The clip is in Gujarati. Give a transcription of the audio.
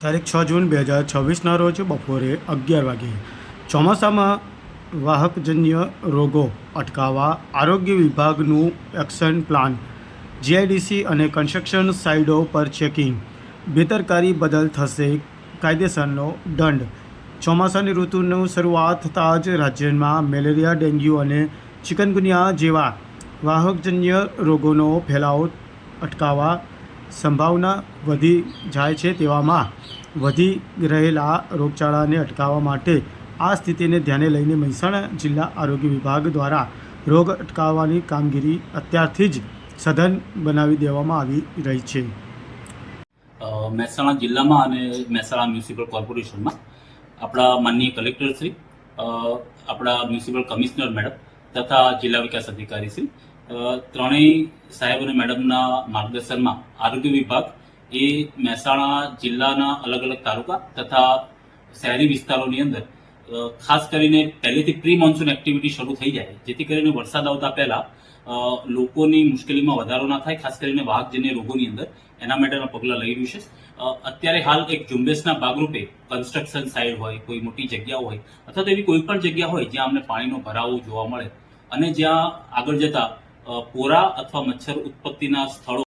તારીખ 6 જૂન 2026ના રોજ બપોરે 11 વાગે ચોમાસામાં વાહકજન્ય રોગો અટકાવવા આરોગ્ય વિભાગનું એક્શન પ્લાન, જીઆઈડીસી અને કન્સ્ટ્રક્શન સાઇટો પર ચેકિંગ, બેદરકારી બદલ થશે કાયદેસરનો દંડ. ચોમાસાની ઋતુની શરૂઆત થતાં જ રાજ્યમાં મેલેરિયા, ડેન્ગ્યુ અને ચિકનગુનિયા જેવા વાહકજન્ય રોગોનો ફેલાવો અટકાવવા સંભાવના વધી જાય છે. તેવામાં વધી રહેલા રોગચાળાને અટકાવવા માટે આ સ્થિતિને ધ્યાને લઈને મહેસાણા જિલ્લા આરોગ્ય વિભાગ દ્વારા રોગ અટકાવવાની કામગીરી અત્યારથી જ સઘન બનાવી દેવામાં આવી રહી છે. મહેસાણા જિલ્લામાં અને મહેસાણા મ્યુનિસિપલ કોર્પોરેશનમાં આપણા માનનીય કલેક્ટરશ્રી, આપણા મ્યુનિસિપલ કમિશનર મેડમ તથા જિલ્લા વિકાસ અધિકારીશ્રી ત્રણેય સાહેબ અને મેડમના માર્ગદર્શનમાં આરોગ્ય વિભાગ એ મહેસાણા જિલ્લાના અલગ અલગ તાલુકા તથા શહેરી વિસ્તારોની અંદર ખાસ કરીને પહેલેથી પ્રી મોન્સૂન એક્ટિવિટી શરૂ થઈ જાય, જેથી કરીને વરસાદ આવતા પહેલા લોકોની મુશ્કેલીમાં વધારો ના થાય, ખાસ કરીને વાહકજન્ય રોગોની અંદર એના માટેના પગલાં લઈ રહ્યું છે. અત્યારે હાલ એક ઝુંબેશના ભાગરૂપે કન્સ્ટ્રક્શન સાઇટ હોય, કોઈ મોટી જગ્યા હોય અથવા તો એવી કોઈ પણ જગ્યા હોય જ્યાં અમને પાણીનો ભરાવો જોવા મળે અને જ્યાં આગળ જતા પોરા અથવા મચ્છર ઉત્પત્તિના સ્થળો